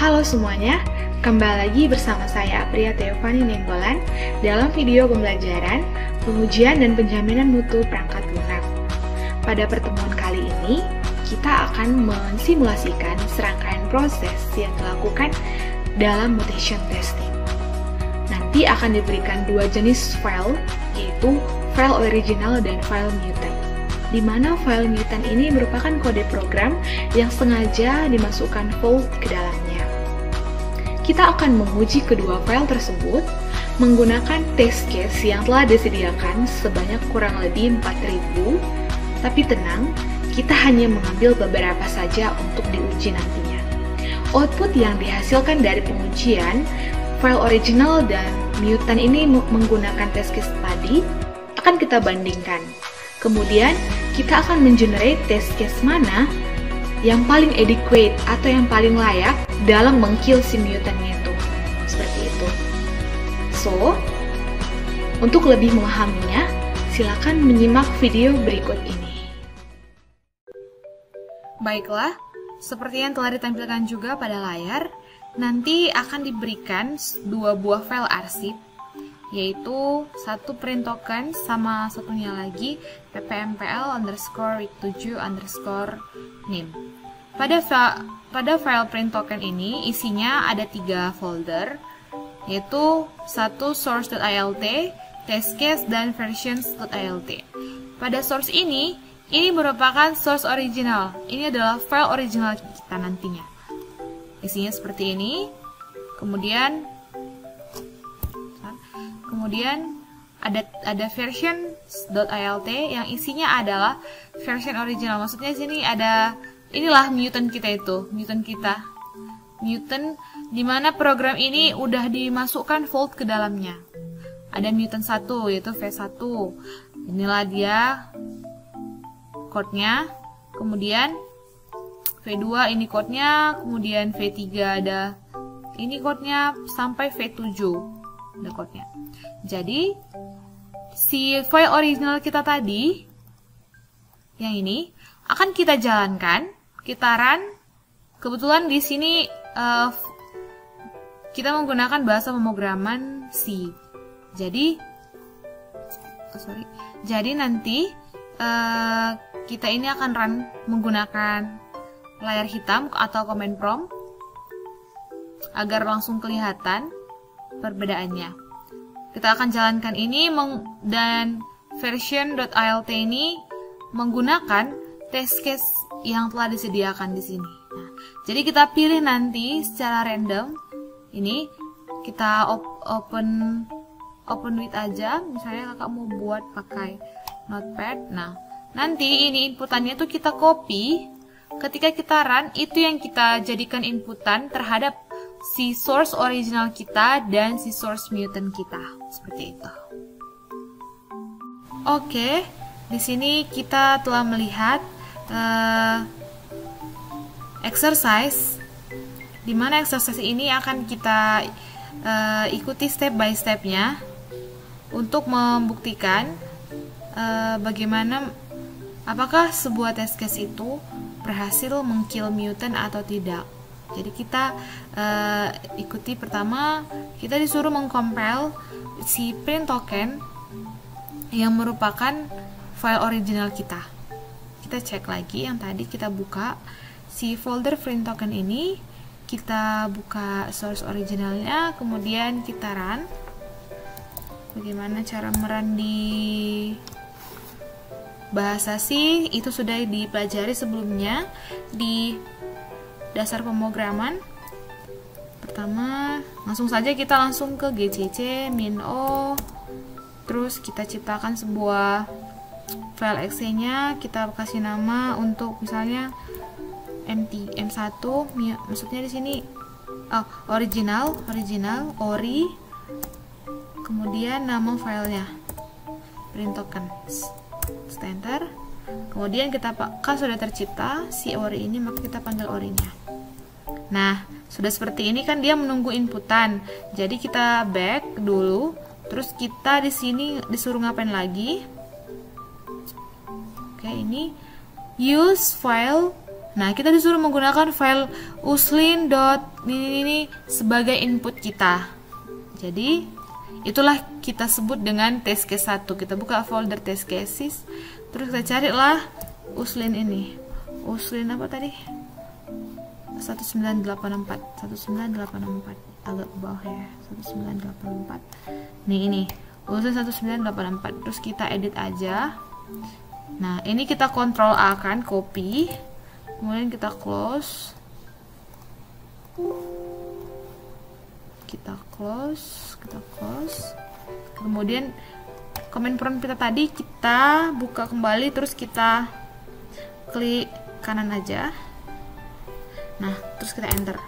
Halo semuanya, kembali lagi bersama saya Priya Teofani Nenggolan dalam video pembelajaran pengujian dan penjaminan mutu perangkat lunak. Pada pertemuan kali ini, kita akan mensimulasikan serangkaian proses yang dilakukan dalam mutation testing. Nanti akan diberikan dua jenis file, yaitu file original dan file mutant, di mana file mutant ini merupakan kode program yang sengaja dimasukkan fault ke dalamnya. Kita akan menguji kedua file tersebut menggunakan test case yang telah disediakan sebanyak kurang lebih 4.000, tapi tenang, kita hanya mengambil beberapa saja untuk diuji nantinya. Output yang dihasilkan dari pengujian file original dan mutant ini menggunakan test case tadi akan kita bandingkan. Kemudian, kita akan mengenerate test case mana yang paling adequate atau yang paling layak dalam meng-kill si mutantnya itu. Seperti itu. So, untuk lebih memahaminya, silakan menyimak video berikut ini. Baiklah, seperti yang telah ditampilkan juga pada layar, nanti akan diberikan dua buah file arsip, yaitu satu print token sama satunya lagi ppmpl_week7_nim. Pada file print token ini isinya ada 3 folder, yaitu satu source.ilt, testcase, dan versions.ilt. Pada source ini merupakan source original. Ini adalah file original kita nantinya. Isinya seperti ini. Kemudian ada versions.ilt yang isinya adalah version original. Maksudnya di sini ada, inilah mutant kita itu, mutant di mana program ini udah dimasukkan fault ke dalamnya. Ada mutant 1 yaitu V1. Inilah dia code-nya. Kemudian V2 ini code-nya, kemudian V3 ada ini code-nya sampai V7 ada code-nya. Jadi si file original kita tadi yang ini akan kita jalankan, kita run. Kebetulan di sini kita menggunakan bahasa pemrograman C. Jadi nanti kita ini akan run menggunakan layar hitam atau command prompt agar langsung kelihatan perbedaannya. Kita akan jalankan ini dan version.ilt ini menggunakan test case yang telah disediakan di sini. Nah, jadi kita pilih nanti secara random. Ini kita open with aja. Misalnya kakak mau buat pakai notepad. Nah, nanti ini inputannya tuh kita copy. Ketika kita run, itu yang kita jadikan inputan terhadap si source original kita dan si source mutant kita. Seperti itu. Oke, di sini kita telah melihat exercise, di mana exercise ini akan kita ikuti step by stepnya untuk membuktikan bagaimana apakah sebuah test case itu berhasil meng-kill mutant atau tidak. Jadi kita ikuti pertama, kita disuruh mengcompile si print token yang merupakan file original kita. Kita cek lagi yang tadi kita buka si folder print token ini, kita buka source originalnya, kemudian kita run. Bagaimana cara merun di bahasa C itu sudah dipelajari sebelumnya di dasar pemrograman. Pertama, langsung saja kita langsung ke gcc -o, terus kita ciptakan sebuah file exe nya, kita kasih nama untuk misalnya m1, maksudnya di sini original ori, kemudian nama filenya print token, enter. Kemudian kita kan sudah tercipta si ori ini, maka kita panggil orinya. Nah, sudah seperti ini kan dia menunggu inputan. Jadi kita back dulu, terus kita di sini disuruh ngapain lagi? Oke, ini use file Nah, kita disuruh menggunakan file uslin.ini sebagai input kita. Jadi, itulah kita sebut dengan test case 1. Kita buka folder test cases, terus kita carilah uslin ini. Uslin apa tadi? 1984 agak ke bawah ya. 1984. Ini uslin 1984. Terus kita edit aja. Nah, ini kita Ctrl A kan, copy. Kemudian kita close. Kita close. Kemudian command prompt kita tadi kita buka kembali, terus kita klik kanan aja. Nah, terus kita enter.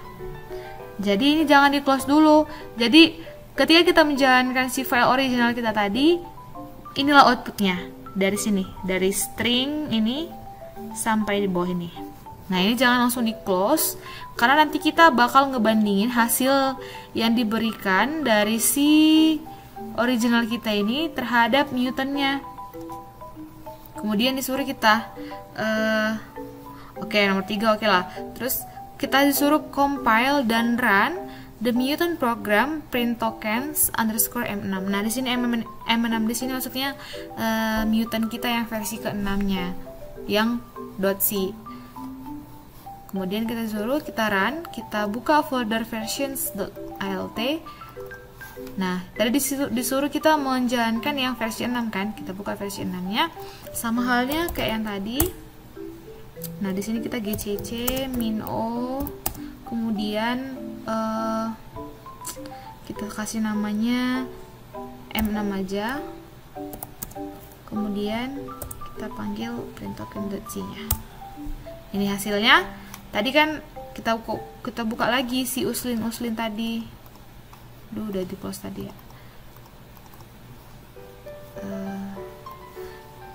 Jadi ini jangan di close dulu. Jadi ketika kita menjalankan si file original kita tadi, inilah outputnya dari sini, dari string ini sampai di bawah ini. Nah, ini jangan langsung di close, karena nanti kita bakal ngebandingin hasil yang diberikan dari si original kita ini terhadap mutantnya. Kemudian disuruh kita oke, nomor 3 oke lah. Terus kita disuruh compile dan run the mutant program print tokens underscore M6. Nah, di sini M6 di sini maksudnya mutant kita yang versi ke-6-nya, yang .c. Kemudian kita run, kita buka folder versions.alt. Nah, tadi disuruh kita menjalankan yang versi 6 kan? Kita buka versi 6-nya. Sama halnya kayak yang tadi. Nah, di sini kita gcc min-o, kemudian kita kasih namanya M6 aja. Kemudian kita panggil print token.c-nya. Ini hasilnya. Tadi kan kita buka lagi si uslin tadi. Udah di close tadi ya.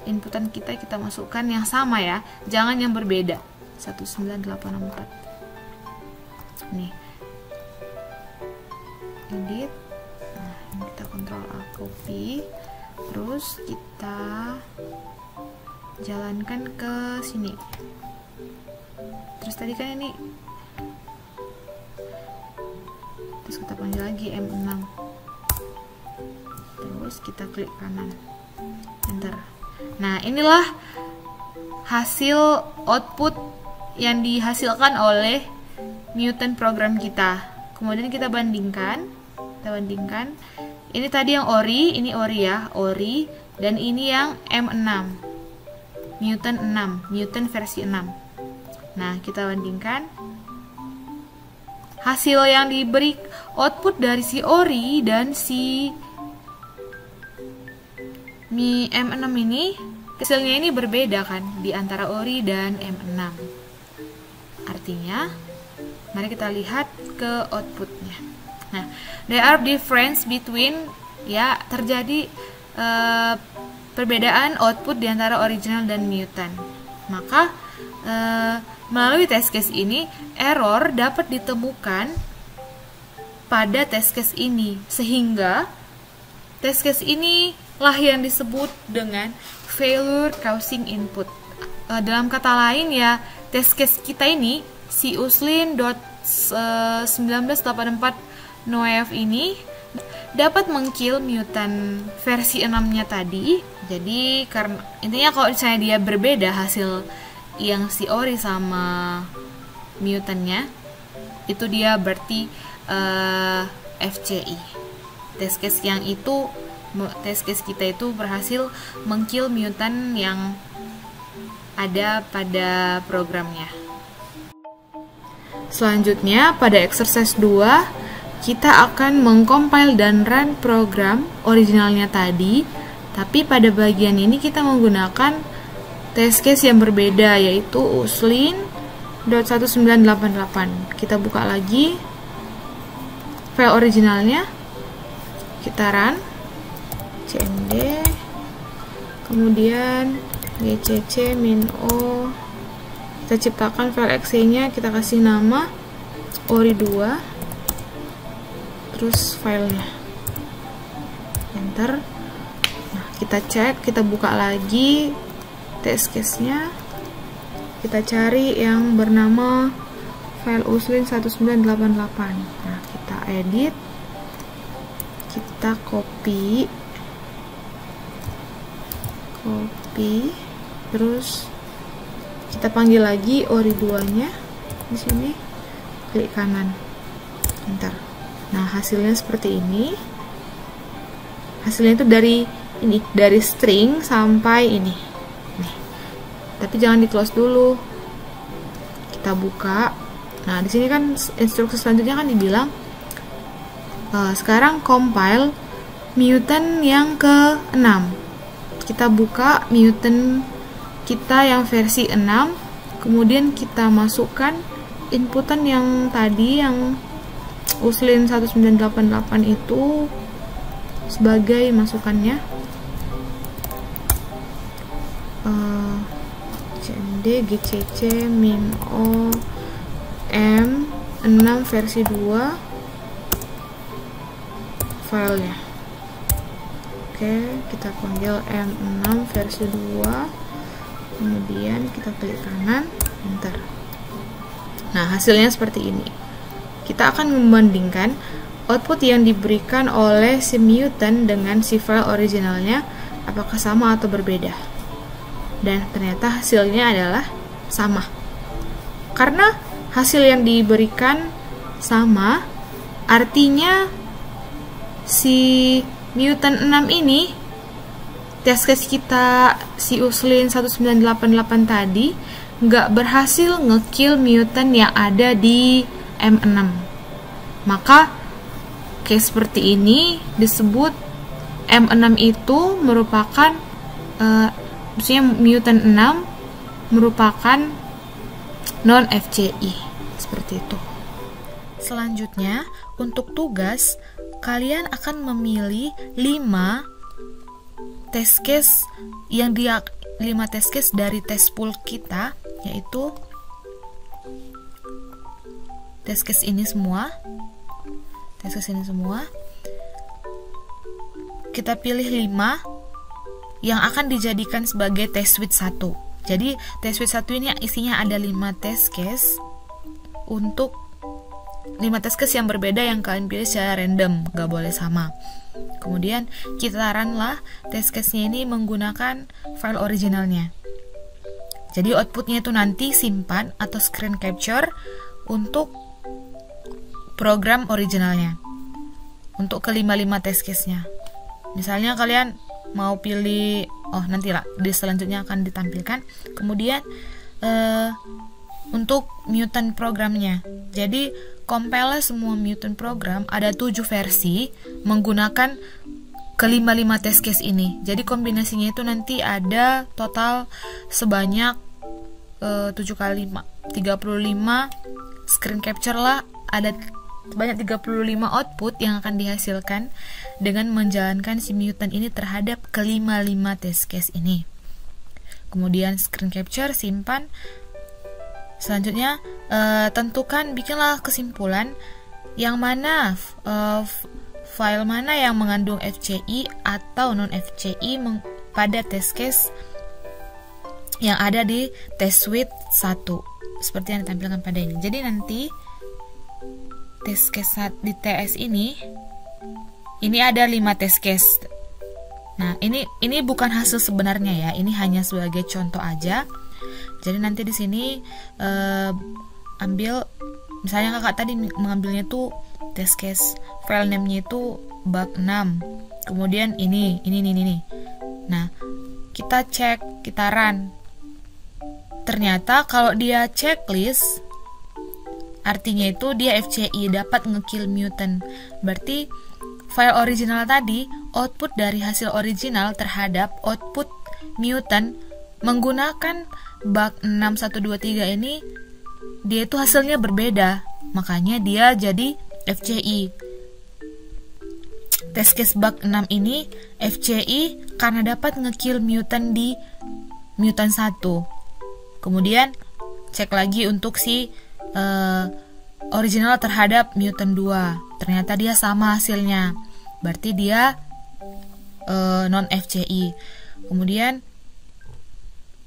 Inputan kita masukkan yang sama ya, jangan yang berbeda. 1984. Nih. Edit. Nah, ini kita Ctrl A copy. Terus kita jalankan ke sini. Terus tadi kan ini, terus kita panggil lagi M6, terus kita klik kanan, enter. Nah, inilah hasil output yang dihasilkan oleh mutant program kita. Kemudian kita bandingkan. Ini tadi yang ori, ini ori ya, ori, dan ini yang M6, mutant versi 6. Nah, kita bandingkan hasil yang diberi output dari si ori dan si M6 ini, hasilnya ini berbeda kan di antara ori dan M6. Artinya, mari kita lihat ke outputnya. Nah, there are difference between, ya, terjadi perbedaan output di antara original dan mutant. Maka melalui test case ini, error dapat ditemukan pada test case ini, sehingga test case ini lah yang disebut dengan failure causing input. Dalam kata lain ya, test case kita ini, si uslin.1984 noef ini dapat mengkill mutant versi 6-nya tadi. Jadi karena intinya kalau misalnya dia berbeda hasil yang si ori sama mutantnya, itu dia berarti FCI. Test case kita itu berhasil mengkill mutant yang ada pada programnya. Selanjutnya pada exercise 2 kita akan mengcompile dan run program originalnya tadi, tapi pada bagian ini kita menggunakan test case yang berbeda, yaitu uslin.1988. Kita buka lagi file originalnya, kita run cmd, kemudian gcc min-o, kita ciptakan file exe nya, kita kasih nama ori2, terus filenya, enter. Nah, kita cek, kita buka lagi test case-nya, kita cari yang bernama file uslin 1988. Nah, kita edit, kita copy, terus kita panggil lagi ori2-nya di sini, klik kanan, enter. Nah, hasilnya seperti ini. Hasilnya itu dari string sampai ini. Nih. Tapi jangan di-close dulu. Kita buka. Nah, di sini kan instruksi selanjutnya kan dibilang sekarang compile mutant yang ke-6. Kita buka mutant kita yang versi 6, kemudian kita masukkan inputan yang tadi yang uslin 1988 itu sebagai masukannya. cmd gcc min o m6 versi 2 filenya. Oke, kita panggil m6 versi 2, kemudian kita klik kanan, enter. Nah, hasilnya seperti ini. Kita akan membandingkan output yang diberikan oleh si mutant dengan si file originalnya, apakah sama atau berbeda. Dan ternyata hasilnya adalah sama. Karena hasil yang diberikan sama, artinya si mutant 6 ini, test case kita si uslin 1988 tadi nggak berhasil ngekill mutant yang ada di M6. Maka case seperti ini disebut M6 itu merupakan maksudnya mutant 6 merupakan non FCI, seperti itu. Selanjutnya, untuk tugas kalian akan memilih 5 test case yang 5 test case dari test pool kita, yaitu test case ini semua. Kita pilih 5 yang akan dijadikan sebagai test suite 1. Jadi test suite 1 ini isinya ada 5 test case untuk 5 test case yang berbeda yang kalian pilih secara random, gak boleh sama. Kemudian kita run lah test case-nya ini menggunakan file originalnya. Jadi outputnya itu nanti simpan atau screen capture untuk program originalnya. Untuk kelima-lima test case-nya. Misalnya kalian mau pilih, nantilah di selanjutnya akan ditampilkan. Kemudian untuk mutant programnya. Jadi compile semua mutant program, ada 7 versi menggunakan kelima-lima test case ini. Jadi kombinasinya itu nanti ada total sebanyak 7 kali 5, 35 screen capture lah, ada sebanyak 35 output yang akan dihasilkan dengan menjalankan si mutant ini terhadap kelima-lima test case ini. Kemudian screen capture, simpan. Selanjutnya tentukan, bikinlah kesimpulan yang mana file mana yang mengandung FCI atau non FCI pada test case yang ada di test suite 1 seperti yang ditampilkan pada ini. Jadi nanti test case di TS ini ada 5 test case. Nah, ini bukan hasil sebenarnya ya, ini hanya sebagai contoh aja. Jadi nanti di sini ambil, misalnya kakak tadi mengambilnya tuh test case file name-nya itu bug 6. Kemudian ini. Nah, kita cek, kita run. Ternyata kalau dia checklist, artinya itu dia FCI, dapat ngekill mutant. Berarti file original tadi, output dari hasil original terhadap output mutant menggunakan bug 6123 ini, dia itu hasilnya berbeda. Makanya dia jadi FCI. Test case bug 6 ini FCI karena dapat ngekill mutant di mutant 1. Kemudian cek lagi untuk si original terhadap mutant 2. Ternyata dia sama hasilnya. Berarti dia non FCI. Kemudian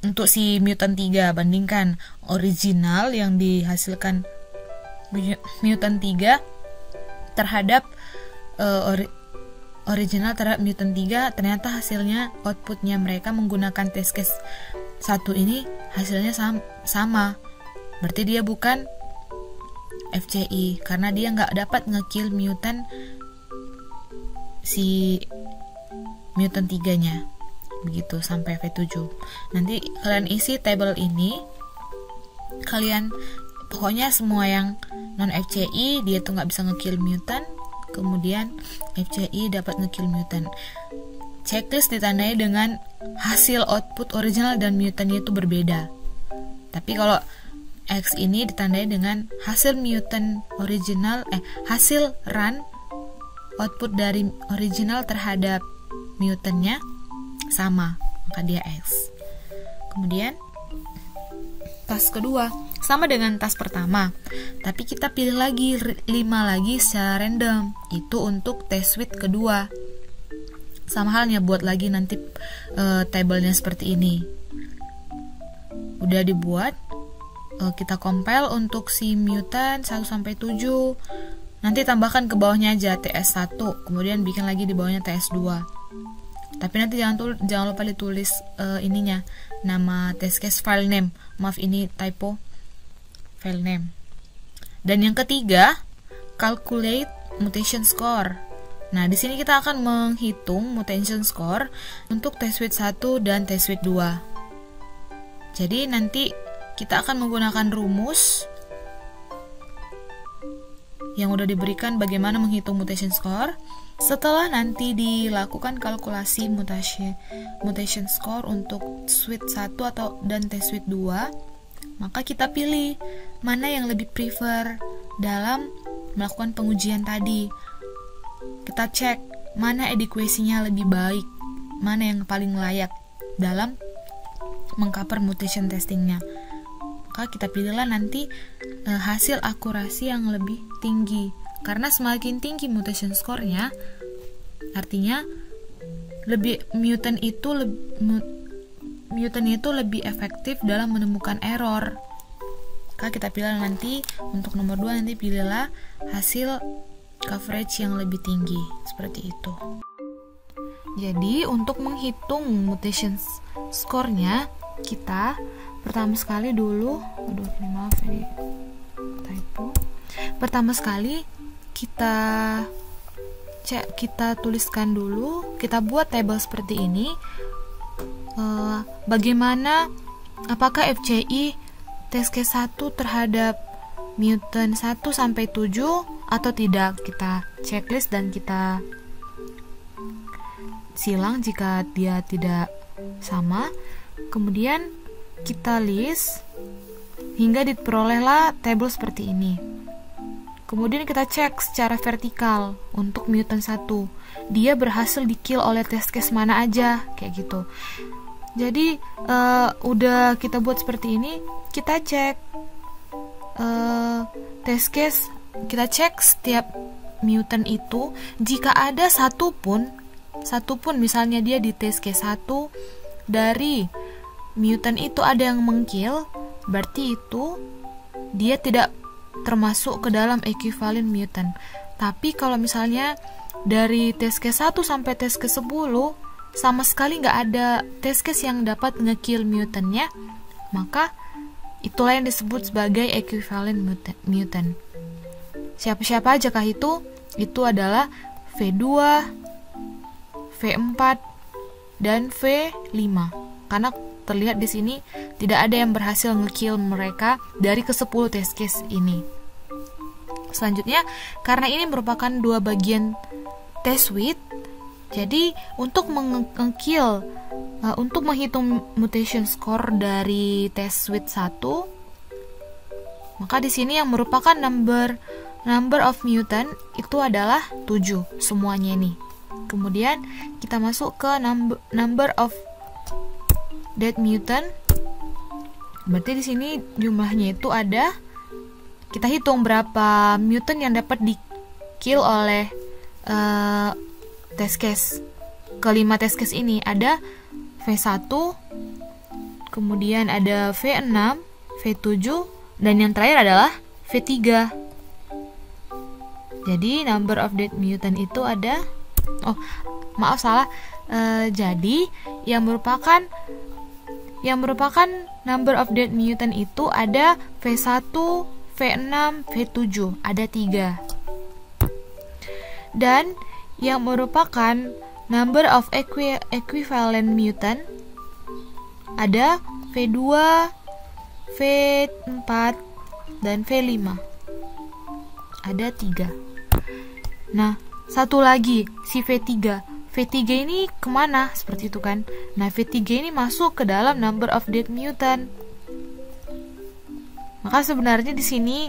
untuk si mutant 3 bandingkan original yang dihasilkan mutant 3 terhadap original terhadap mutant 3, ternyata hasilnya outputnya mereka menggunakan test case 1 ini hasilnya sama. Berarti dia bukan FCI karena dia nggak dapat ngekill mutant si mutant 3 nya. Begitu sampai V7. Nanti kalian isi table ini, kalian pokoknya semua yang non FCI dia tuh nggak bisa ngekill mutant, kemudian FCI dapat ngekill mutant. Checklist ditandai dengan hasil output original dan mutantnya itu berbeda. Tapi kalau X ini ditandai dengan hasil mutant original, hasil run output dari original terhadap mutantnya sama, maka dia X. Kemudian task kedua sama dengan task pertama, tapi kita pilih lagi 5 lagi secara random. Itu untuk test suite kedua. Sama halnya buat lagi nanti tabelnya seperti ini. Udah dibuat, kita compile untuk si mutant 1 sampai 7. Nanti tambahkan ke bawahnya aja TS1, kemudian bikin lagi di bawahnya TS2. Tapi nanti jangan lupa ditulis ininya, nama test case file name. Maaf ini typo, file name. Dan yang ketiga, calculate mutation score. Nah, di sini kita akan menghitung mutation score untuk test suite 1 dan test suite 2. Jadi nanti kita akan menggunakan rumus yang udah diberikan bagaimana menghitung mutation score. Setelah nanti dilakukan kalkulasi mutation score untuk suite 1 dan test suite 2, maka kita pilih mana yang lebih prefer dalam melakukan pengujian tadi. Kita cek mana adequacy-nya lebih baik, mana yang paling layak dalam mengcover mutation testingnya. Maka kita pilihlah nanti hasil akurasi yang lebih tinggi. Karena semakin tinggi mutation score-nya, artinya mutant itu lebih efektif dalam menemukan error. Maka kita pilih nanti untuk nomor 2, nanti pilihlah hasil coverage yang lebih tinggi, seperti itu. Jadi untuk menghitung mutation score-nya, kita pertama sekali dulu, pertama sekali kita tuliskan dulu, kita buat table seperti ini. Bagaimana, apakah FCI test case 1 terhadap mutant 1 sampai 7 atau tidak. Kita checklist dan kita silang jika dia tidak sama. Kemudian kita list hingga diperolehlah table seperti ini. Kemudian kita cek secara vertikal untuk mutant 1. Dia berhasil di-kill oleh test case mana aja, kayak gitu. Jadi udah kita buat seperti ini, kita cek test case, kita cek setiap mutant itu, jika ada satu pun misalnya dia di test case 1 dari mutant itu ada yang meng-kill, berarti itu dia tidak termasuk ke dalam equivalent mutant. Tapi kalau misalnya dari test case 1 sampai test case 10 sama sekali nggak ada test case yang dapat nge-kill mutantnya, maka itulah yang disebut sebagai equivalent mutant. Siapa-siapa aja kah itu? Itu adalah V2, V4, dan V5. Karena terlihat di sini tidak ada yang berhasil nge-kill mereka dari ke-10 test case ini. Selanjutnya, karena ini merupakan 2 bagian test suite, jadi untuk meng-kill, untuk menghitung mutation score dari test suite 1, maka di sini yang merupakan number of mutant itu adalah 7 semuanya nih. Kemudian kita masuk ke number of dead mutant. Berarti di sini jumlahnya itu ada, kita hitung berapa mutant yang dapat di-kill oleh test case. Kelima test case ini ada V1, kemudian ada V6, V7, dan yang terakhir adalah V3. Jadi number of dead mutant itu ada, jadi yang merupakan number of dead mutant itu ada V1, V6, V7, ada 3. Dan yang merupakan number of equivalent mutant ada V2, V4, dan V5. Ada 3. Nah, satu lagi, si V3. V3 ini kemana? Seperti itu kan. Nah, V3 ini masuk ke dalam number of dead mutant. Maka sebenarnya di sini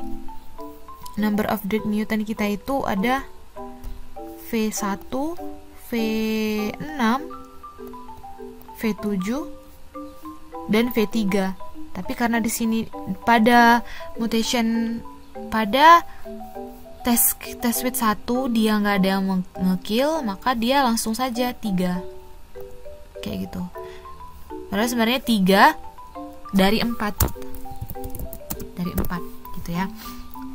number of dead mutant kita itu ada V1, V6, V7, dan V3. Tapi karena di sini pada mutation pada tes with 1 dia nggak ada yang nge-kill, maka dia langsung saja 3. Kayak gitu. Padahal sebenarnya 3 dari 4. Dari 4 gitu ya.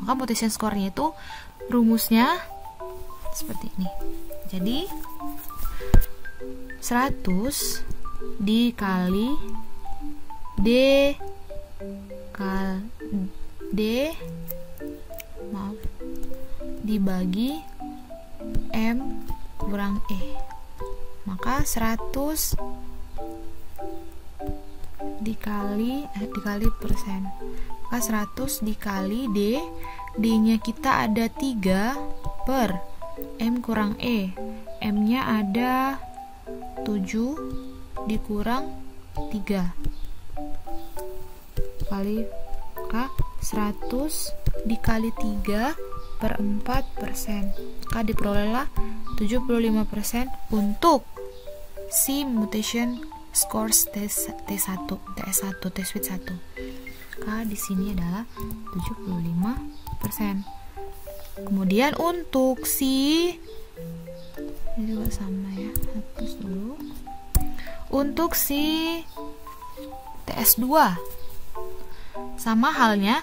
Maka mutation score-nya itu rumusnya seperti ini. Jadi 100 dikali dibagi M kurang E. Maka 100 dikali persen. Maka 100 dikali D. D-nya kita ada 3 per M kurang E. M-nya ada 7 dikurang 3 kali maka 100 dikali 3 per 4%. Maka diperolehlah 75% untuk si mutation scores T1, test with 1. Maka di sini adalah 75%. Kemudian untuk si ini juga sama ya, hapus dulu. Untuk si TS2 sama halnya,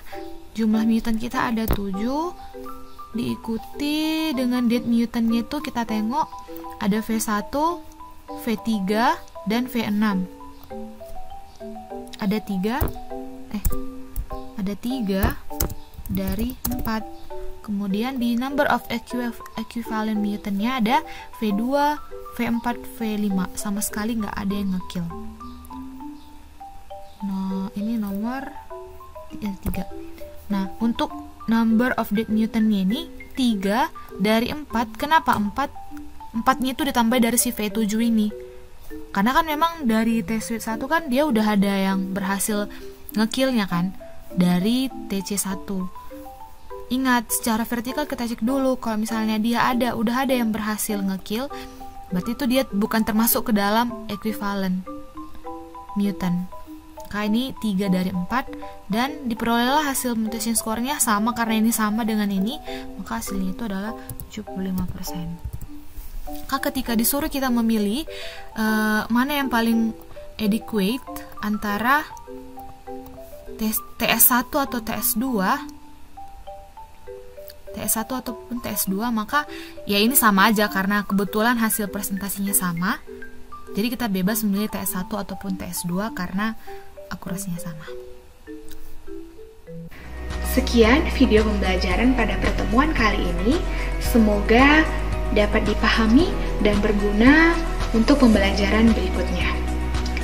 jumlah mutant kita ada 7, diikuti dengan dead mutantnya itu kita tengok ada V1, V3, dan V6. Ada 3 dari 4. Kemudian di number of equivalent mutantnya ada V2, V4, V5. Sama sekali nggak ada yang ngekill. Nah, ini nomor 3. Nah, untuk number of dead mutantnya ini 3 dari 4. Kenapa 4? 4-nya itu ditambah dari si V7 ini. Karena kan memang dari test with 1 kan dia udah ada yang berhasil ngekillnya kan dari TC1. Ingat, secara vertikal kita cek dulu. Kalau misalnya dia udah ada yang berhasil ngekill, berarti itu dia bukan termasuk ke dalam equivalent mutant. Maka ini 3 dari 4 dan diperolehlah hasil mutation score-nya sama. Karena ini sama dengan ini, maka hasilnya itu adalah 75%. Maka ketika disuruh kita memilih mana yang paling adequate antara TS1 atau TS2 ataupun TS2, maka ya ini sama aja karena kebetulan hasil presentasinya sama. Jadi kita bebas memilih TS1 ataupun TS2 karena akurasinya sama. Sekian video pembelajaran pada pertemuan kali ini. Semoga dapat dipahami dan berguna untuk pembelajaran berikutnya.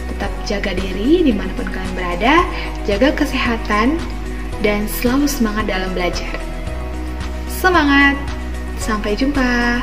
Tetap jaga diri dimanapun kalian berada, jaga kesehatan, dan selalu semangat dalam belajar. Semangat! Sampai jumpa!